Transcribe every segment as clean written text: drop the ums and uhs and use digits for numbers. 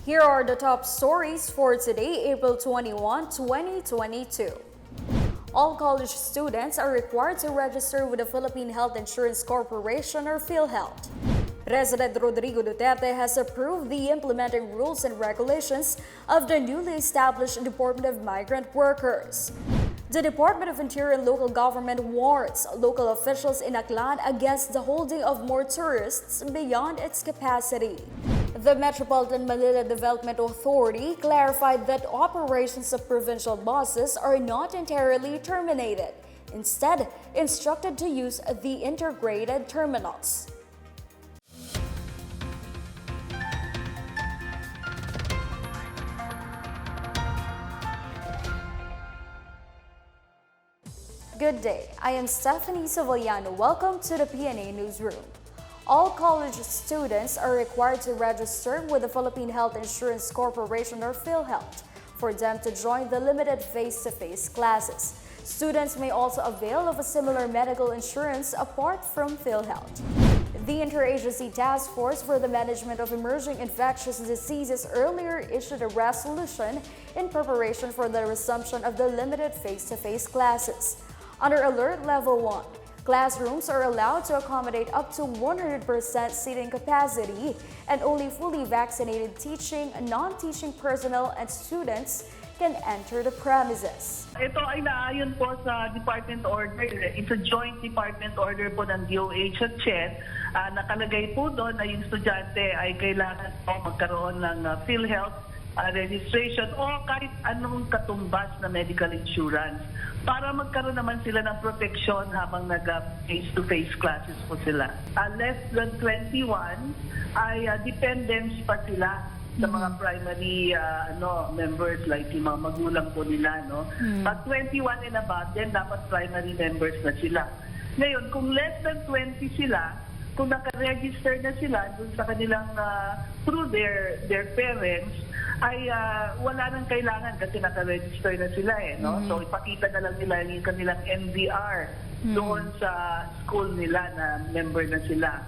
Here are the top stories for today, April 21, 2022. All college students are required to register with the Philippine Health Insurance Corporation or Philhealth. President Rodrigo Duterte has approved the implementing rules and regulations of the newly established Department of Migrant Workers. The Department of Interior and Local Government warns local officials in Aklan against the holding of more tourists beyond its capacity. The Metropolitan Manila Development Authority clarified that operations of provincial buses are not entirely terminated, instead instructed to use the integrated terminals. Good day, I am Stephanie Savillano. Welcome to the PNA Newsroom. All college students are required to register with the Philippine Health Insurance Corporation or Philhealth for them to join the limited face-to-face classes. Students may also avail of a similar medical insurance apart from Philhealth. The Interagency Task Force for the Management of Emerging Infectious Diseases earlier issued a resolution in preparation for the resumption of the limited face-to-face classes. Under Alert Level 1, classrooms are allowed to accommodate up to 100% seating capacity and only fully vaccinated teaching, non-teaching personnel and students can enter the premises. Ito ay naayon po sa Department Order. It's a joint Department Order po ng DOH at CHED. Nakalagay po doon na yung estudyante ay kailangan po magkaroon ng PhilHealth registration o kahit anong katumbas na medical insurance para magkaroon naman sila ng protection habang nag-face-to-face classes po sila. Less than 21 ay dependents pa sila sa mga primary members like yung mga magulang po nila. At 21 and above, then dapat primary members na sila. Ngayon, kung less than 20 sila, kung naka-register na sila dun sa kanilang through their parents, ay wala nang kailangan kasi naka-register na sila So ipakita na lang nila yung kanilang NDR doon sa school nila na member na sila.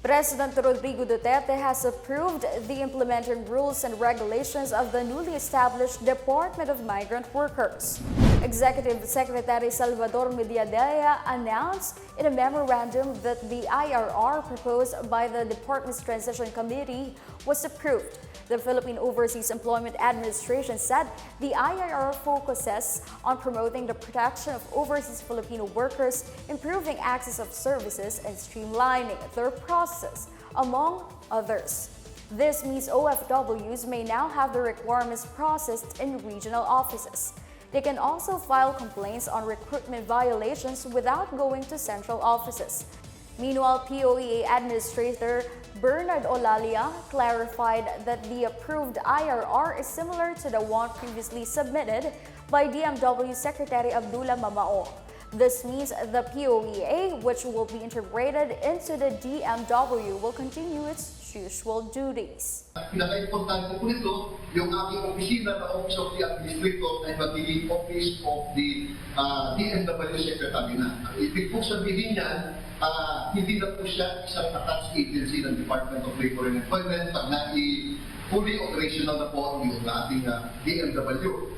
President Rodrigo Duterte has approved the implementing rules and regulations of the newly established Department of Migrant Workers. Executive Secretary Salvador Mediadea announced in a memorandum that the IRR proposed by the department's Transition Committee was approved. The Philippine Overseas Employment Administration said the IRR focuses on promoting the protection of overseas Filipino workers, improving access of services, and streamlining their process, among others. This means OFWs may now have the requirements processed in regional offices. They can also file complaints on recruitment violations without going to central offices. Meanwhile, POEA Administrator Bernard Olalia clarified that the approved IRR is similar to the one previously submitted by DMW Secretary Abdullah Mamao. This means the POEA, which will be integrated into the DMW, will continue its usual duties. Pinaka-importante po nito, yung aking opisina na Office of the Administrator ay magiging Office of the DMW Secretary na. Ibig po sabihin niyan, hindi na po siya isang attached agency ng Department of Labor and Employment pag fully operational na po yung ating DMW.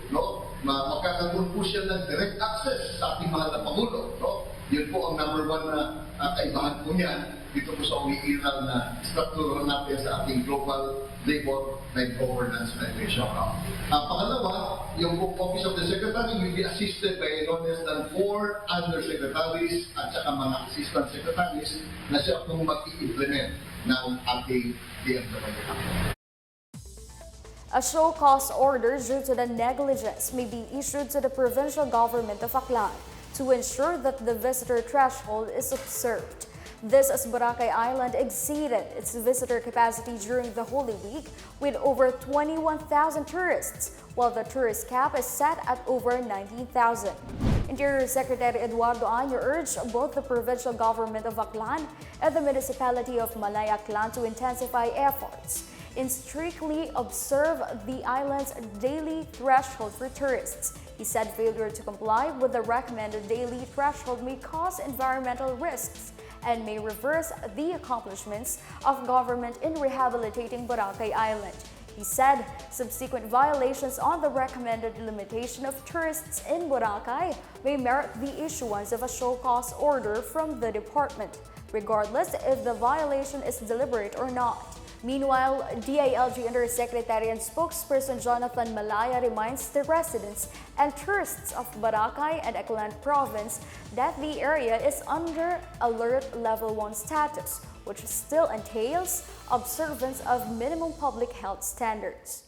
Magkakaroon po siya ng direct access sa ating mahal na Pangulo. Yun po ang number one na kaibahan po niyan dito po sa umiiral na structure natin sa ating global labor and governance regulation. Pangalawa, yung Office of the Secretary will be assisted by no less than 4 undersecretaries at saka mga assistant secretaries na siya pong mag-i-implement ng ating DMW. A show cause order due to the negligence may be issued to the provincial government of Aklan to ensure that the visitor threshold is observed. This as Boracay Island exceeded its visitor capacity during the Holy Week with over 21,000 tourists, while the tourist cap is set at over 19,000. Interior Secretary Eduardo Año urged both the provincial government of Aklan and the municipality of Malay Aklan to intensify efforts in strictly observe the island's daily threshold for tourists. He said failure to comply with the recommended daily threshold may cause environmental risks and may reverse the accomplishments of government in rehabilitating Boracay Island. He said subsequent violations on the recommended limitation of tourists in Boracay may merit the issuance of a show cause order from the department, regardless if the violation is deliberate or not. Meanwhile, DILG Undersecretary and spokesperson Jonathan Malaya reminds the residents and tourists of Boracay and Aklan province that the area is under Alert Level 1 status, which still entails observance of minimum public health standards.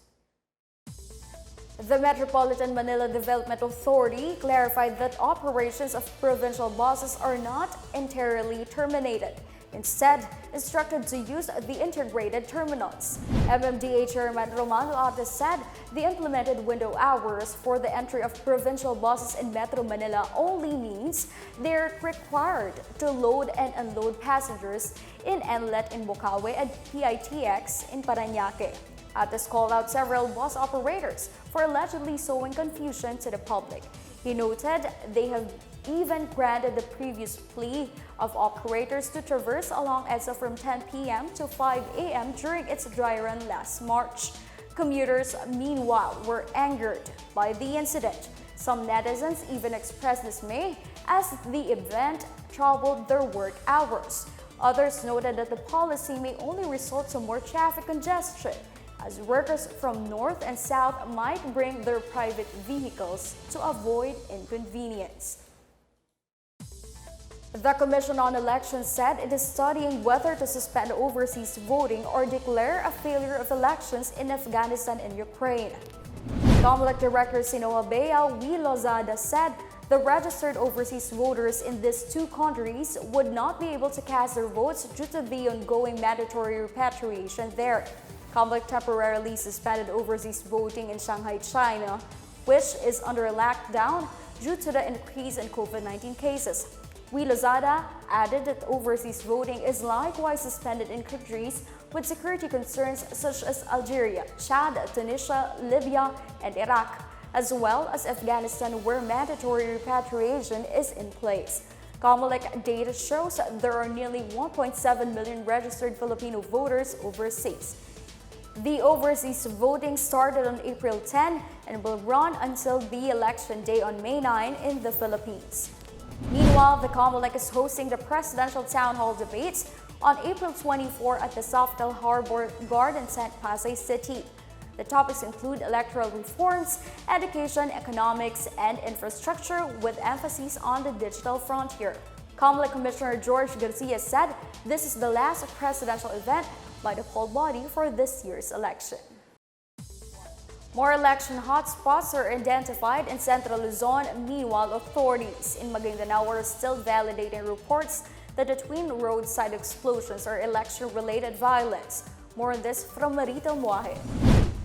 The Metropolitan Manila Development Authority clarified that operations of provincial buses are not entirely terminated. Instead, instructed to use the integrated terminals. MMDA Chairman Romano Artes said the implemented window hours for the entry of provincial buses in Metro Manila only means they're required to load and unload passengers in Enlet in Bocaue and PITX in Parañaque. Artes called out several bus operators for allegedly sowing confusion to the public. He noted they have even granted the previous plea of operators to traverse along EDSA from 10 p.m. to 5 a.m. during its dry run last March. Commuters, meanwhile, were angered by the incident. Some netizens even expressed dismay as the event troubled their work hours. Others noted that the policy may only result to more traffic congestion, as workers from north and south might bring their private vehicles to avoid inconvenience. The Commission on Elections said it is studying whether to suspend overseas voting or declare a failure of elections in Afghanistan and Ukraine. COMELEC Director Sinoa Bea Lozada said the registered overseas voters in these two countries would not be able to cast their votes due to the ongoing mandatory repatriation there. COMELEC temporarily suspended overseas voting in Shanghai, China, which is under a lockdown due to the increase in COVID-19 cases. Lozada added that overseas voting is likewise suspended in countries with security concerns such as Algeria, Chad, Tunisia, Libya, and Iraq, as well as Afghanistan, where mandatory repatriation is in place. COMELEC data shows there are nearly 1.7 million registered Filipino voters overseas. The overseas voting started on April 10 and will run until the election day on May 9 in the Philippines. Meanwhile, the COMELEC is hosting the presidential town hall debates on April 24 at the Sofitel Harbor Garden St. Pasay City. The topics include electoral reforms, education, economics, and infrastructure, with emphasis on the digital frontier. COMELEC Commissioner George Garcia said this is the last presidential event by the poll body for this year's election. More election hotspots are identified in Central Luzon. Meanwhile, authorities in Maguindanao are still validating reports that the twin roadside explosions are election-related violence. More on this from Marito Muaje.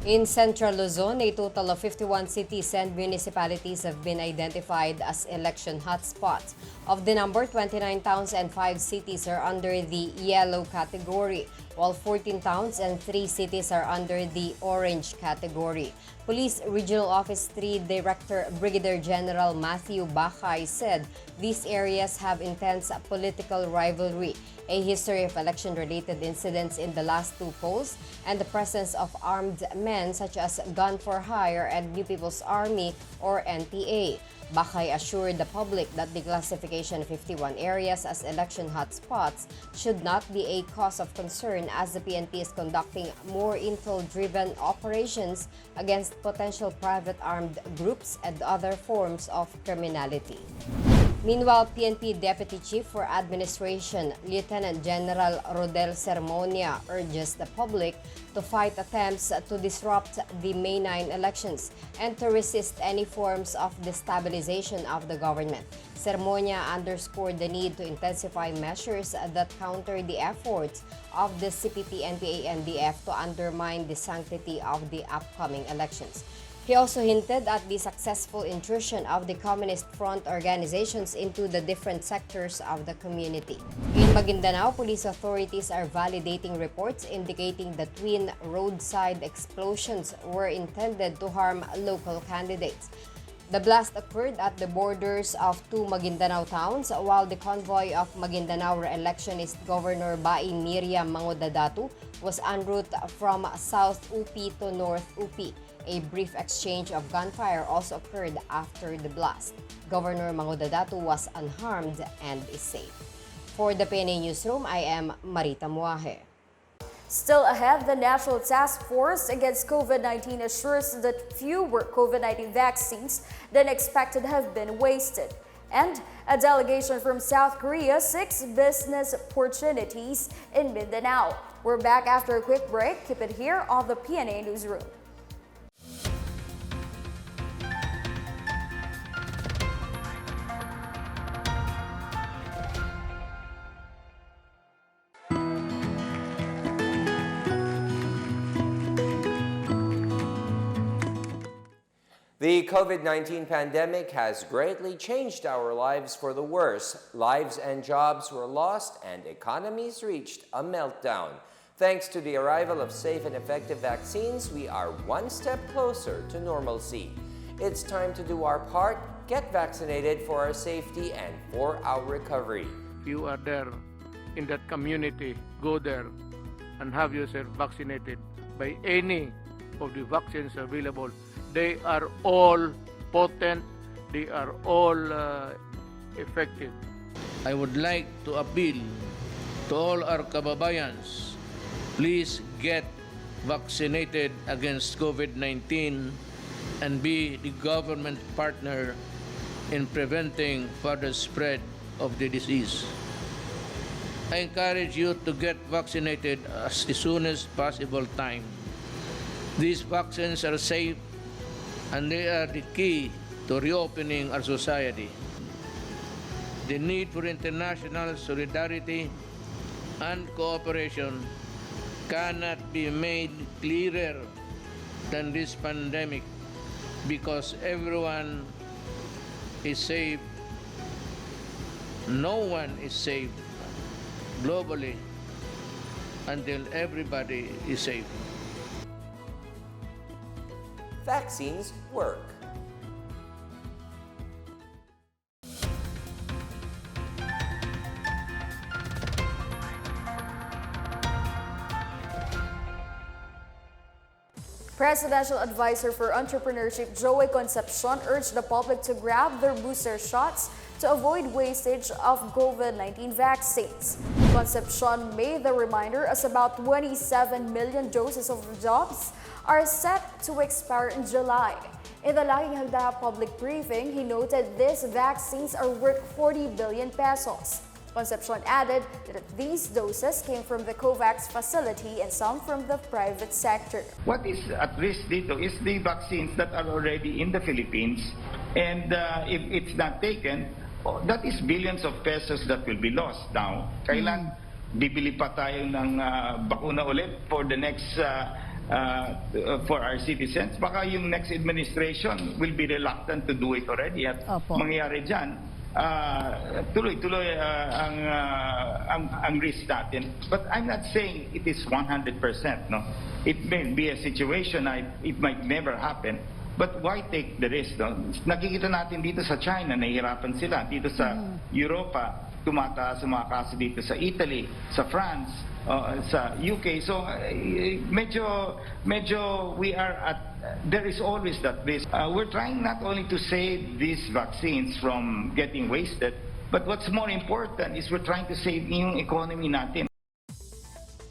In Central Luzon, a total of 51 cities and municipalities have been identified as election hotspots. Of the number, 29 towns and 5 cities are under the yellow category, while 14 towns and 3 cities are under the orange category. Police Regional Office 3 Director Brigadier General Matthew Bakay said these areas have intense political rivalry, a history of election-related incidents in the last 2 polls, and the presence of armed men such as Gun for Hire and New People's Army or NPA. Bakay assured the public that the classification of 51 areas as election hotspots should not be a cause of concern, as the PNP is conducting more intel-driven operations against potential private armed groups and other forms of criminality. Meanwhile, PNP Deputy Chief for Administration, Lieutenant General Rodel Sermonia, urges the public to fight attempts to disrupt the May 9 elections and to resist any forms of destabilization of the government. Sermonia underscored the need to intensify measures that counter the efforts of the CPP-NPA-NDF to undermine the sanctity of the upcoming elections. He also hinted at the successful intrusion of the Communist Front organizations into the different sectors of the community. In Maguindanao, police authorities are validating reports indicating the twin roadside explosions were intended to harm local candidates. The blast occurred at the borders of two Maguindanao towns while the convoy of Maguindanao re-electionist Governor Bai Miriam Mangudadatu was en route from South UP to North UP. A brief exchange of gunfire also occurred after the blast. Governor Mangudadatu was unharmed and is safe. For the PNA Newsroom, I am Marita Muaje. Still ahead, the National Task Force Against COVID-19 assures that fewer COVID-19 vaccines than expected have been wasted. And a delegation from South Korea seeks business opportunities in Mindanao. We're back after a quick break. Keep it here on the PNA Newsroom. The COVID-19 pandemic has greatly changed our lives for the worse. Lives and jobs were lost and economies reached a meltdown. Thanks to the arrival of safe and effective vaccines, we are one step closer to normalcy. It's time to do our part, get vaccinated for our safety and for our recovery. You are there in that community, go there and have yourself vaccinated by any of the vaccines available. They are all potent, they are all effective. I would like to appeal to all our kababayans, please get vaccinated against COVID-19 and be the government partner in preventing further spread of the disease. I encourage you to get vaccinated as soon as possible time. These vaccines are safe and they are the key to reopening our society. The need for international solidarity and cooperation cannot be made clearer than this pandemic because everyone is safe. No one is safe globally until everybody is safe. Vaccines work. Presidential Advisor for Entrepreneurship Joey Concepcion urged the public to grab their booster shots to avoid wastage of COVID-19 vaccines. Concepcion made the reminder as about 27 million doses of jobs are set to expire in July. In the Laging Hagda public briefing, he noted these vaccines are worth 40 billion pesos. Concepcion added that these doses came from the COVAX facility and some from the private sector. What is at risk dito is the vaccines that are already in the Philippines, and if it's not taken, that is billions of pesos that will be lost. Now, kailan bibili pa tayo ng bakuna ulit for the next for our citizens? Baka yung next administration will be reluctant to do it already at mangyayari dyan. Tuloy-tuloy ang risk natin. But I'm not saying it is 100%. No? It may be a situation na it might never happen. But why take the risk? No? Nakikita natin dito sa China, nahihirapan sila. Dito sa Europa, tumataas ang mga kaso dito sa Italy, sa France, sa UK. So medyo we are at, there is always that risk. We're trying not only to save these vaccines from getting wasted, but what's more important is we're trying to save yung economy natin.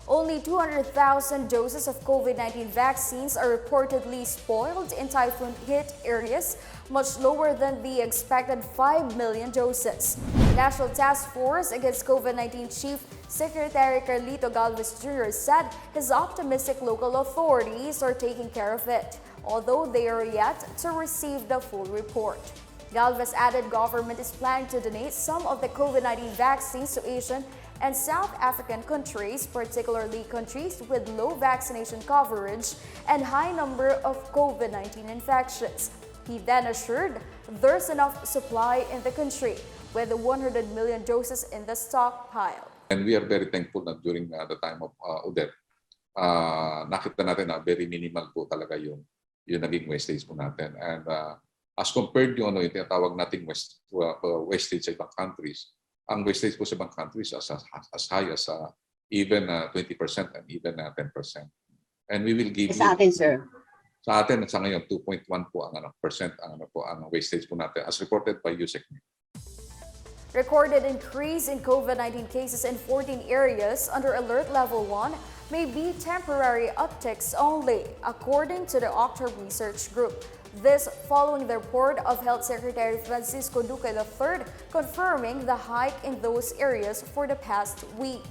Only 200,000 doses of COVID-19 vaccines are reportedly spoiled in typhoon-hit areas, much lower than the expected 5 million doses. National Task Force Against COVID-19 Chief Secretary Carlito Galvez Jr. said his optimistic local authorities are taking care of it, although they are yet to receive the full report. Galvez added government is planning to donate some of the COVID-19 vaccines to Asian and South African countries, particularly countries with low vaccination coverage and high number of COVID-19 infections. He then assured there's enough supply in the country with 100 million doses in the stockpile. And we are very thankful that during the time of Odette, nakita natin na very minimal po talaga yung naging wastage po natin. And As compared yung tinatawag nating wastage sa ibang countries, ang wastage po sa ibang countries as high as even 20% and even 10%. And we will give Sa you, atin, sir. sa atin sa ngayon 2.1 po ang percent ang wastage po natin as reported by USEC. Recorded increase in COVID-19 cases in 14 areas under Alert Level 1 may be temporary upticks only, according to the Octa Research Group. This following the report of Health Secretary Francisco Duque III confirming the hike in those areas for the past week.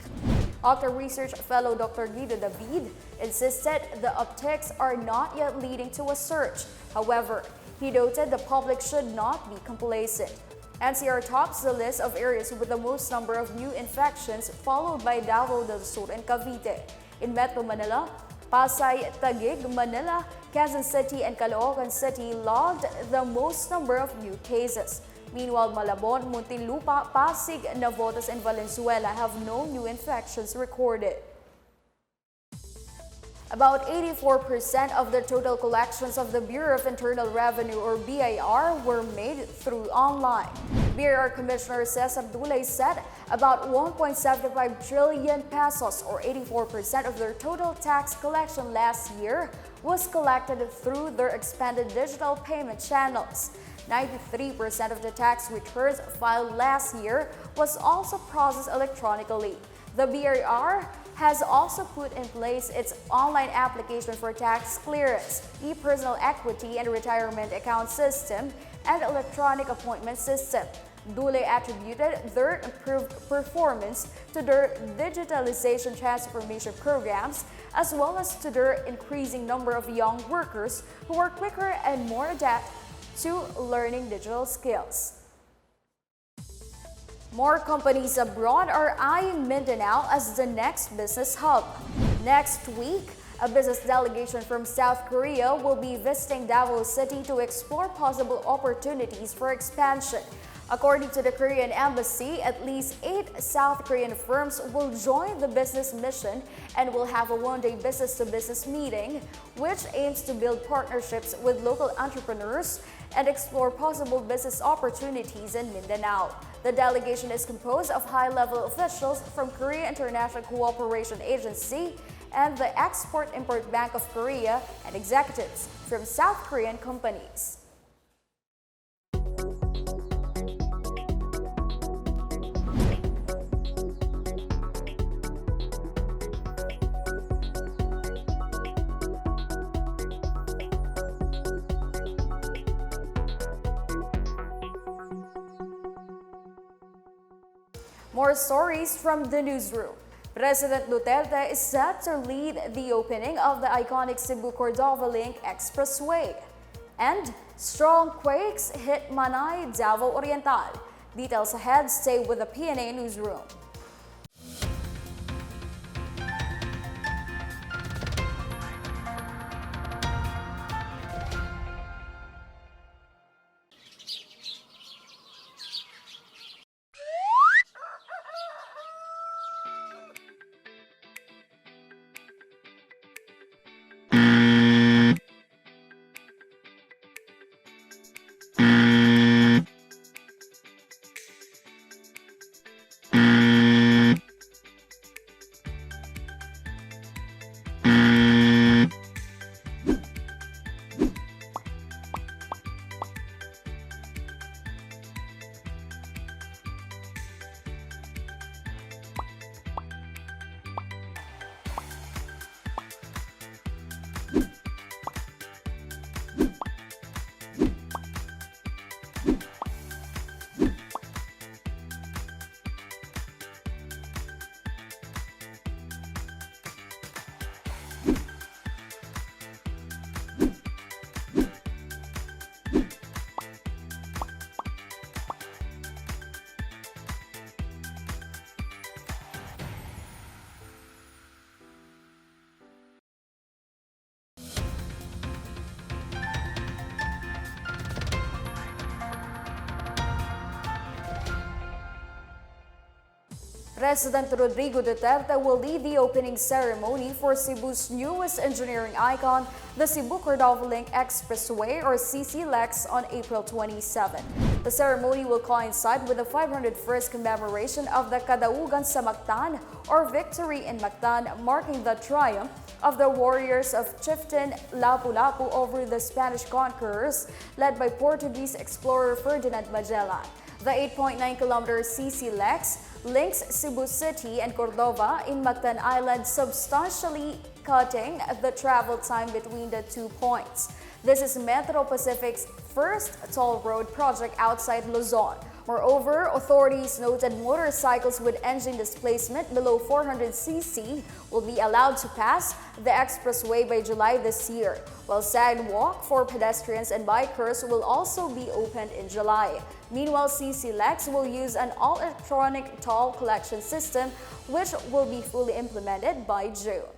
Octa Research Fellow Dr. Guido David insisted the upticks are not yet leading to a surge. However, he noted the public should not be complacent. NCR tops the list of areas with the most number of new infections, followed by Davao del Sur and Cavite. In Metro Manila, Pasay, Taguig, Manila, Quezon City, and Caloocan City logged the most number of new cases. Meanwhile, Malabon, Muntinlupa, Pasig, Navotas, and Valenzuela have no new infections recorded. About 84% of the total collections of the Bureau of Internal Revenue or BIR were made through online. BIR Commissioner Cesar Dulay said about 1.75 trillion pesos or 84% of their total tax collection last year was collected through their expanded digital payment channels. 93% of the tax returns filed last year was also processed electronically. The BIR has also put in place its online application for tax clearance, e-personal equity and retirement account system, and electronic appointment system. Dulay attributed their improved performance to their digitalization transformation programs, as well as to their increasing number of young workers who are quicker and more adept to learning digital skills. More companies abroad are eyeing Mindanao as the next business hub. Next week, a business delegation from South Korea will be visiting Davao City to explore possible opportunities for expansion. According to the Korean embassy, at least 8 South Korean firms will join the business mission and will have a one-day business-to-business meeting, which aims to build partnerships with local entrepreneurs and explore possible business opportunities in Mindanao. The delegation is composed of high-level officials from Korea International Cooperation Agency and the Export-Import Bank of Korea and executives from South Korean companies. More stories from the newsroom. President Duterte is set to lead the opening of the iconic Cebu-Cordova Link Expressway. And strong quakes hit Manay, Davao Oriental. Details ahead, stay with the PNA Newsroom. President Rodrigo Duterte will lead the opening ceremony for Cebu's newest engineering icon, the Cebu-Cordova Link Expressway or CC-LEX on April 27. The ceremony will coincide with the 501st commemoration of the Kadaugan sa Mactan or Victory in Mactan, marking the triumph of the warriors of Chieftain Lapu-Lapu over the Spanish conquerors led by Portuguese explorer Ferdinand Magellan. The 8.9-kilometer CC-LEX links Cebu City and Cordova in Mactan Island, substantially cutting the travel time between the 2 points. This is Metro Pacific's first toll road project outside Luzon. Moreover, authorities noted motorcycles with engine displacement below 400 cc will be allowed to pass the expressway by July this year, while sidewalk for pedestrians and bikers will also be opened in July. Meanwhile, CC-LEX will use an all-electronic toll collection system, which will be fully implemented by June.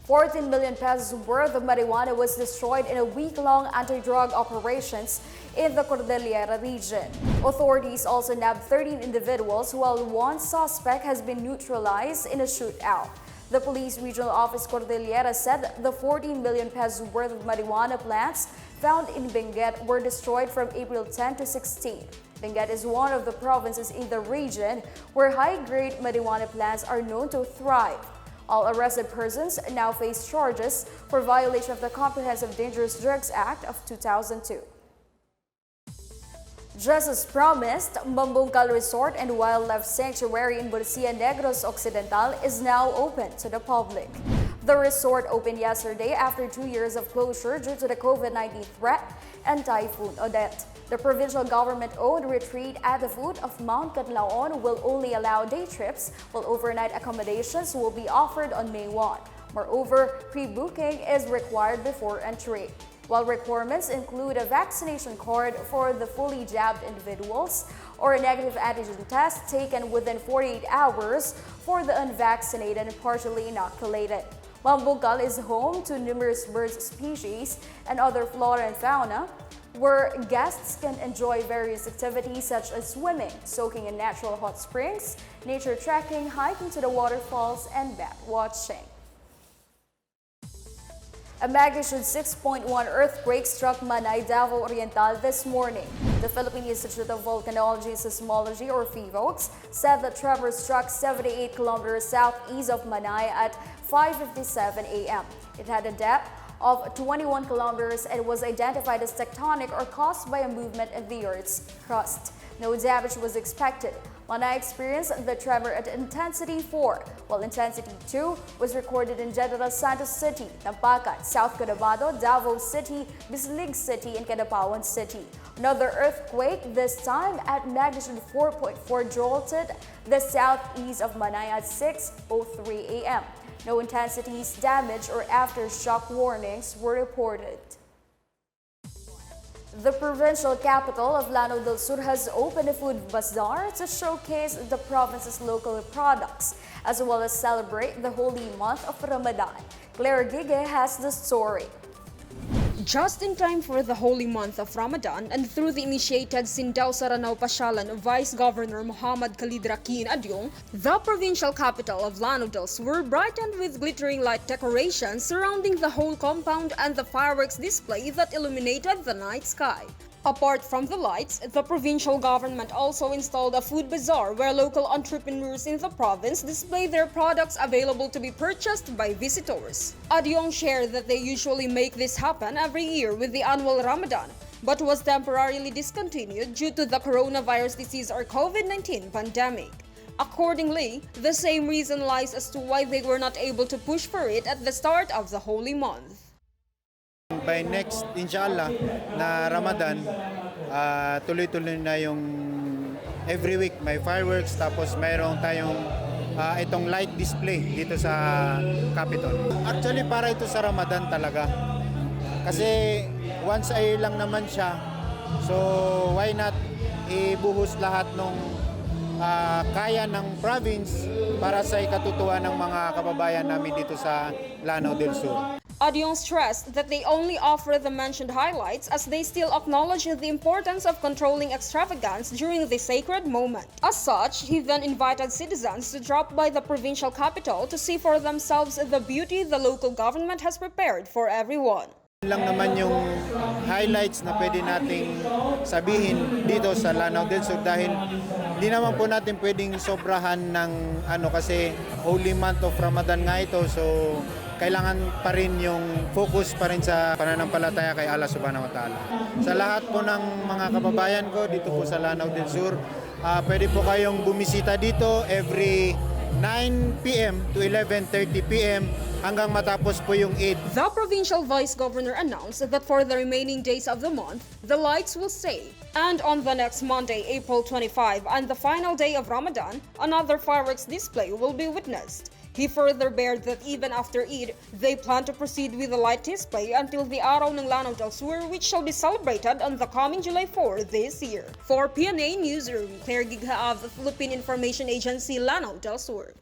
14 million pesos worth of marijuana was destroyed in a week-long anti-drug operations in the Cordillera region. Authorities also nabbed 13 individuals, while one suspect has been neutralized in a shootout. The Police Regional Office Cordillera said the 14 million pesos worth of marijuana plants found in Benguet were destroyed from April 10 to 16. Benguet is one of the provinces in the region where high-grade marijuana plants are known to thrive. All arrested persons now face charges for violation of the Comprehensive Dangerous Drugs Act of 2002. Just as promised, Mambungkal Resort and Wildlife Sanctuary in Bursia Negros Occidental is now open to the public. The resort opened yesterday after 2 years of closure due to the COVID-19 threat and Typhoon Odette. The provincial government-owned retreat at the foot of Mount Catlaon will only allow day trips, while overnight accommodations will be offered on May 1. Moreover, pre-booking is required before entry. While requirements include a vaccination card for the fully jabbed individuals or a negative antigen test taken within 48 hours for the unvaccinated and partially inoculated. Mambungkal is home to numerous bird species and other flora and fauna, where guests can enjoy various activities such as swimming, soaking in natural hot springs, nature trekking, hiking to the waterfalls, and bat watching. A magnitude 6.1 earthquake struck Manay, Davao Oriental this morning. The Philippine Institute of Volcanology and Seismology, or PHIVOLCS, said the tremor struck 78 kilometers southeast of Manay at 5:57 a.m. It had a depth of 21 kilometers and was identified as tectonic or caused by a movement in the Earth's crust. No damage was expected. Manay experienced the tremor at intensity 4, while intensity 2 was recorded in General Santos City, Tampacan, South Cotabato, Davao City, Bislig City, and Cadapawan City. Another earthquake, this time at magnitude 4.4, jolted the southeast of Manay at 6:03 a.m. No intensities, damage, or aftershock warnings were reported. The provincial capital of Lanao del Sur has opened a food bazaar to showcase the province's local products, as well as celebrate the holy month of Ramadan. Claire Gige has the story. Just in time for the holy month of Ramadan and through the initiated Sindao Saranao Pasyalan of Vice Governor Muhammad Khalid Rakin Adyong, the provincial capital of Lanao del Sur brightened with glittering light decorations surrounding the whole compound and the fireworks display that illuminated the night sky. Apart from the lights, the provincial government also installed a food bazaar where local entrepreneurs in the province display their products available to be purchased by visitors. Adyong shared that they usually make this happen every year with the annual Ramadan, but was temporarily discontinued due to the coronavirus disease or COVID-19 pandemic. Accordingly, the same reason lies as to why they were not able to push for it at the start of the holy month. By next, inshallah, na Ramadan, tuloy-tuloy na yung every week may fireworks, tapos mayroon tayong itong light display dito sa Capitol. Actually, para ito sa Ramadan talaga. Kasi once a year lang naman siya, so why not ibuhos lahat ng kaya ng province para sa ikatutuwa ng mga kababayan namin dito sa Lanao del Sur. Adyong stressed that they only offer the mentioned highlights as they still acknowledge the importance of controlling extravagance during the sacred moment. As such, he then invited citizens to drop by the provincial capital to see for themselves the beauty the local government has prepared for everyone. Lang naman yung highlights na pwede nating sabihin dito sa Lanao del Sur dahil hindi naman po natin pwedeng sobrahan ng kasi holy month of Ramadan nga ito, so kailangan pa rin yung focus pa rin sa pananampalataya kay Allah Subhanahu wa Ta'ala. Sa lahat po ng mga kababayan ko dito po sa Lanao del Sur, pwede po kayong bumisita dito every 9 p.m. to 11:30 p.m. hanggang matapos po yung Eid. The provincial vice governor announced that for the remaining days of the month, the lights will stay. And on the next Monday, April 25, and the final day of Ramadan, another fireworks display will be witnessed. He further bared that even after Eid, they plan to proceed with the light display until the Araw ng Lanao del Sur, which shall be celebrated on the coming July 4 this year. For PNA Newsroom, Claire Gigha of the Philippine Information Agency, Lanao del Sur.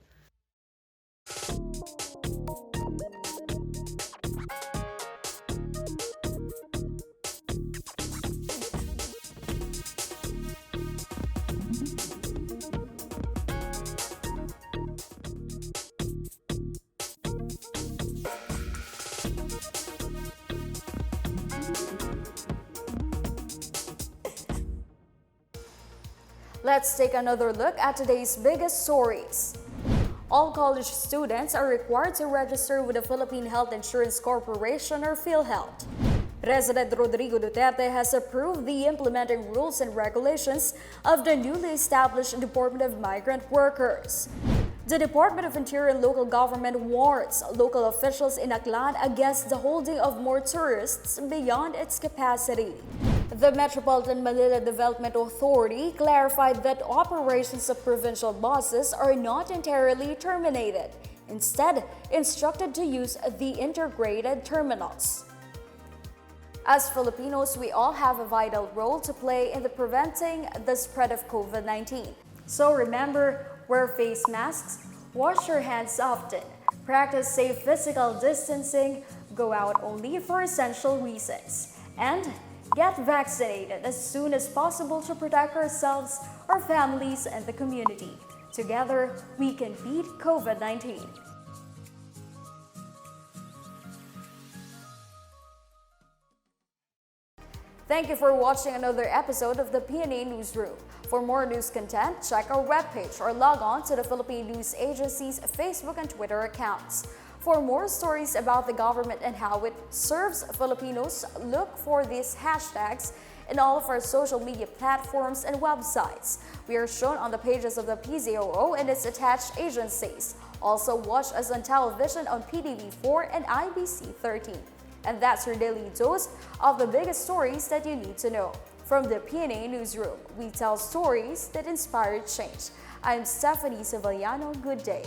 Let's take another look at today's biggest stories. All college students are required to register with the Philippine Health Insurance Corporation or Philhealth. President Rodrigo Duterte has approved the implementing rules and regulations of the newly established Department of Migrant Workers. The Department of Interior and Local Government warns local officials in Aklan against the holding of more tourists beyond its capacity. The Metropolitan Manila Development Authority clarified that operations of provincial buses are not entirely terminated, instead instructed to use the integrated terminals. As Filipinos, we all have a vital role to play in preventing the spread of COVID-19. So remember, wear face masks, wash your hands often, practice safe physical distancing, go out only for essential reasons, and get vaccinated as soon as possible to protect ourselves, our families, and the community. Together, we can beat COVID-19. Thank you for watching another episode of the PNA Newsroom. For more news content, check our webpage or log on to the Philippine News Agency's Facebook and Twitter accounts. For more stories about the government and how it serves Filipinos, look for these hashtags in all of our social media platforms and websites. We are shown on the pages of the PZOO and its attached agencies. Also watch us on television on PTV4 and IBC 13. And that's your daily dose of the biggest stories that you need to know. From the PNA Newsroom, we tell stories that inspire change. I'm Stephanie Sevillano. Good day.